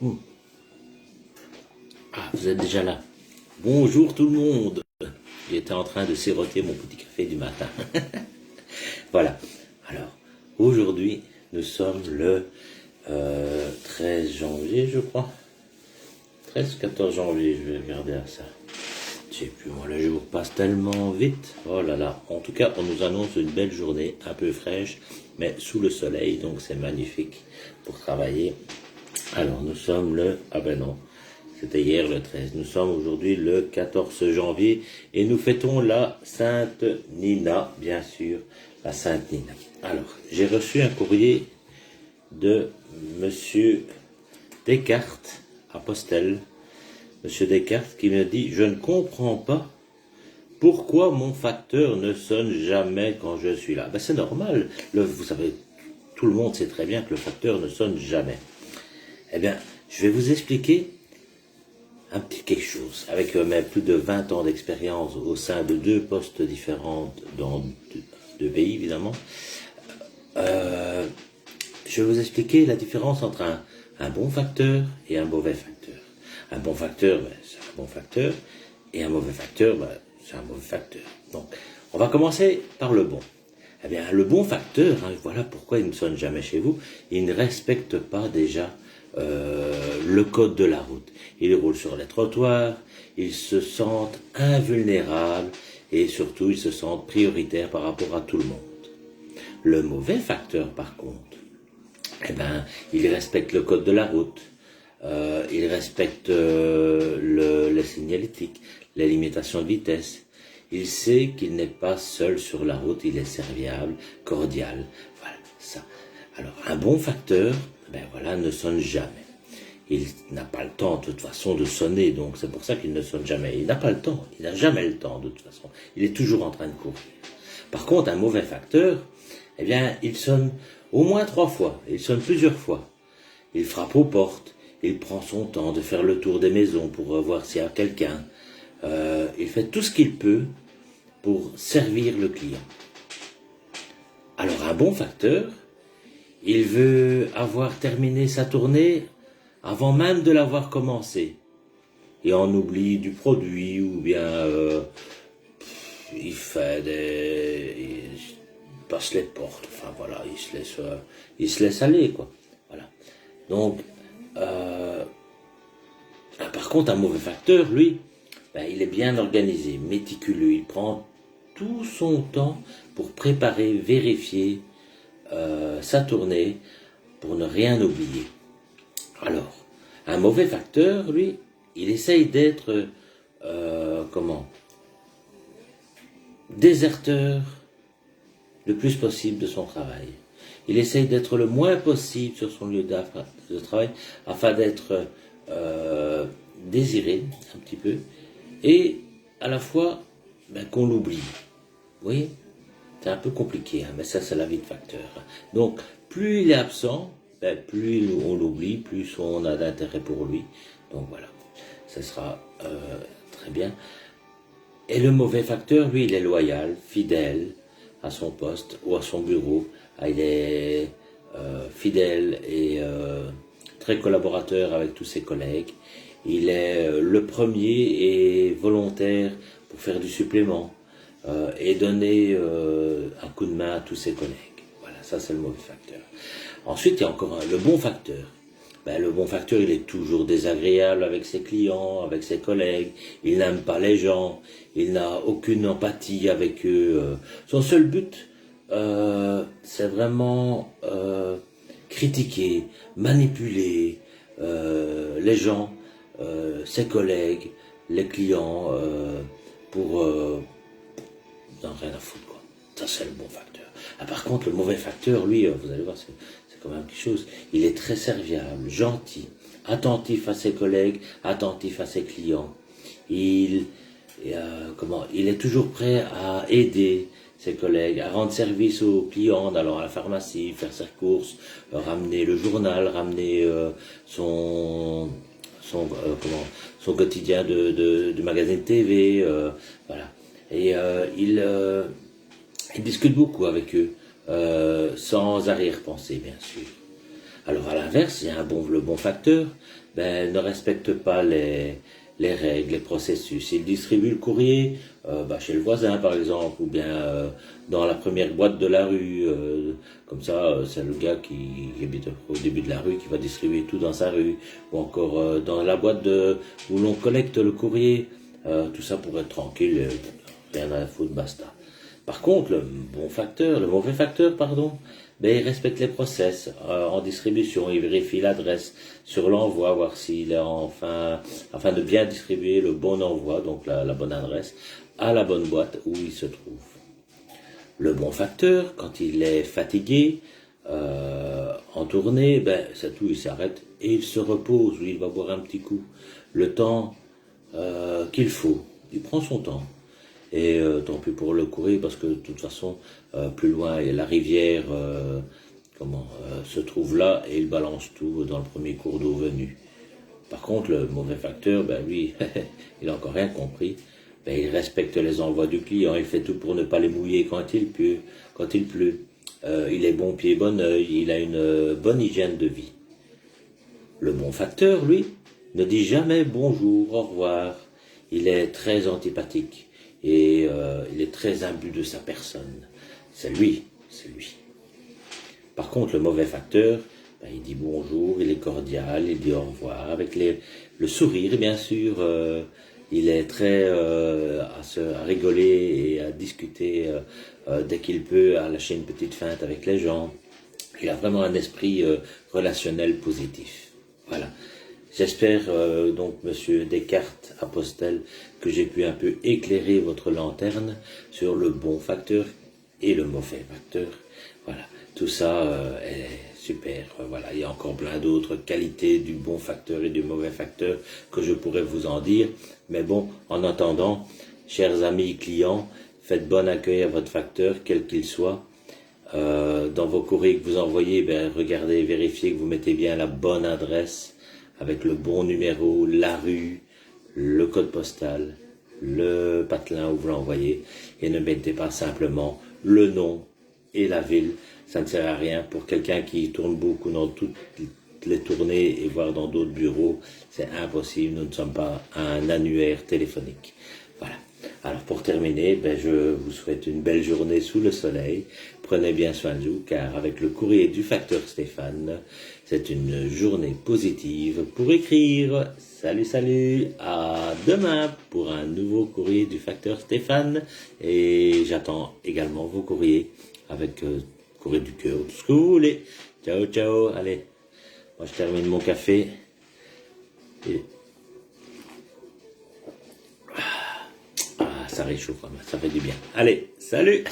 Hmm. Ah, vous êtes déjà là. Bonjour tout le monde. J'étais en train de siroter mon petit café du matin. Voilà. Alors, aujourd'hui, nous sommes le 13 janvier, je crois. 13-14 janvier, je vais regarder à ça. Je sais plus, moi, le jour passe tellement vite. Oh là là. En tout cas, on nous annonce une belle journée, un peu fraîche, mais sous le soleil, donc c'est magnifique pour travailler. Alors, nous sommes le... Ah ben non, c'était hier le 13. Nous sommes aujourd'hui le 14 janvier et nous fêtons la Sainte Nina, bien sûr, la Sainte Nina. Alors, j'ai reçu un courrier de Monsieur Descartes, à Postel. Monsieur Descartes qui me dit « Je ne comprends pas pourquoi mon facteur ne sonne jamais quand je suis là. » Ben c'est normal, vous savez, tout le monde sait très bien que le facteur ne sonne jamais. Eh bien, je vais vous expliquer un petit quelque chose. Avec mes plus de 20 ans d'expérience au sein de deux postes différents dans deux pays, évidemment, je vais vous expliquer la différence entre un bon facteur et un mauvais facteur. Un bon facteur, ben, c'est un bon facteur, et un mauvais facteur, ben, c'est un mauvais facteur. Donc, on va commencer par le bon. Eh bien, le bon facteur, hein, voilà pourquoi il ne sonne jamais chez vous, il ne respecte pas déjà le code de la route. Ils roulent sur les trottoirs, ils se sentent invulnérables et surtout ils se sentent prioritaires par rapport à tout le monde. Le mauvais facteur, par contre, eh ben, il respecte le code de la route, il respecte les signalétiques, les limitations de vitesse. Il sait qu'il n'est pas seul sur la route, il est serviable, cordial. Voilà, ça. Alors, un bon facteur, ben voilà, ne sonne jamais. Il n'a pas le temps, de toute façon, de sonner, donc c'est pour ça qu'il ne sonne jamais. Il n'a pas le temps, il n'a jamais le temps, de toute façon. Il est toujours en train de courir. Par contre, un mauvais facteur, eh bien, il sonne au moins 3 fois, il sonne plusieurs fois. Il frappe aux portes, il prend son temps de faire le tour des maisons pour voir s'il y a quelqu'un. Il fait tout ce qu'il peut pour servir le client. Alors, un bon facteur, il veut avoir terminé sa tournée avant même de l'avoir commencé. Et on oublie du produit ou bien il fait il passe les portes. Enfin voilà, il se laisse aller quoi. Voilà. Donc, par contre, un mauvais facteur, lui, ben, il est bien organisé, méticuleux. Il prend tout son temps pour préparer, vérifier sa tournée pour ne rien oublier. Alors, un mauvais facteur, lui, il essaye d'être, déserteur le plus possible de son travail. Il essaye d'être le moins possible sur son lieu de travail afin d'être désiré un petit peu et à la fois ben, qu'on l'oublie. Vous voyez, c'est un peu compliqué, hein, mais ça c'est la vie de facteur. Donc, plus il est absent, ben, plus on l'oublie, plus on a d'intérêt pour lui. Donc voilà, ça sera très bien. Et le mauvais facteur, lui, il est loyal, fidèle à son poste ou à son bureau. Il est fidèle et très collaborateur avec tous ses collègues. Il est le premier et volontaire pour faire du supplément et donner un coup de main à tous ses collègues. Voilà, ça c'est le mauvais facteur. Ensuite, il y a encore le bon facteur. Ben, le bon facteur, il est toujours désagréable avec ses clients, avec ses collègues. Il n'aime pas les gens. Il n'a aucune empathie avec eux. Son seul but, c'est vraiment critiquer, manipuler les gens, ses collègues, les clients, pour n'en rien à foutre, quoi. Ça, c'est le bon facteur. Ah, par contre, le mauvais facteur, lui, vous allez voir, c'est quand même quelque chose. Il est très serviable, gentil, attentif à ses collègues, attentif à ses clients. Il est toujours prêt à aider ses collègues, à rendre service aux clients en allant à la pharmacie, faire ses courses, ramener le journal, ramener son quotidien de magazine de TV, voilà. Et il discute beaucoup avec eux, sans arrière-pensée, bien sûr. Alors à l'inverse, il y a le bon facteur ne respecte pas les règles, les processus. Il distribue le courrier chez le voisin par exemple, ou bien dans la première boîte de la rue. Comme ça, c'est le gars qui habite au début de la rue qui va distribuer tout dans sa rue. Ou encore dans la boîte où l'on collecte le courrier. Tout ça pour être tranquille, rien à foutre, basta. Par contre, le mauvais facteur, pardon, il respecte les process en distribution, il vérifie l'adresse sur l'envoi, voir s'il est afin de bien distribuer le bon envoi, donc la bonne adresse, à la bonne boîte où il se trouve. Le bon facteur, quand il est fatigué, en tournée, c'est tout, il s'arrête et il se repose, ou il va boire un petit coup. Le temps qu'il faut, il prend son temps. Et tant pis pour le courrier, parce que de toute façon, plus loin, la rivière se trouve là, et il balance tout dans le premier cours d'eau venu. Par contre, le mauvais facteur, lui, il n'a encore rien compris. Il respecte les envois du client, il fait tout pour ne pas les mouiller quand il pleut. Il est bon pied, bon oeil, il a une bonne hygiène de vie. Le bon facteur, lui, ne dit jamais bonjour, au revoir. Il est très antipathique. Et il est très imbu de sa personne. C'est lui. Par contre, le mauvais facteur, il dit bonjour, il est cordial, il dit au revoir, avec le sourire, bien sûr. Il est très à rigoler et à discuter dès qu'il peut, à lâcher une petite feinte avec les gens. Il a vraiment un esprit relationnel positif. Voilà. J'espère donc, Monsieur Descartes Apostel, que j'ai pu un peu éclairer votre lanterne sur le bon facteur et le mauvais facteur. Voilà, tout ça est super. Voilà, il y a encore plein d'autres qualités du bon facteur et du mauvais facteur que je pourrais vous en dire. Mais bon, en attendant, chers amis clients, faites bon accueil à votre facteur, quel qu'il soit. Dans vos courriers que vous envoyez, regardez, vérifiez que vous mettez bien la bonne adresse, avec le bon numéro, la rue, le code postal, le patelin où vous l'envoyez, et ne mettez pas simplement le nom et la ville. Ça ne sert à rien pour quelqu'un qui tourne beaucoup dans toutes les tournées et voire dans d'autres bureaux. C'est impossible, nous ne sommes pas un annuaire téléphonique. Voilà. Alors pour terminer, je vous souhaite une belle journée sous le soleil. Prenez bien soin de vous, car avec le courrier du facteur Stéphane, c'est une journée positive pour écrire. Salut, salut, à demain pour un nouveau courrier du facteur Stéphane. Et j'attends également vos courriers avec courrier du cœur, tout ce que vous voulez. Ciao, ciao, allez. Moi je termine mon café. Et ça réchauffe, ça fait du bien. Allez, salut.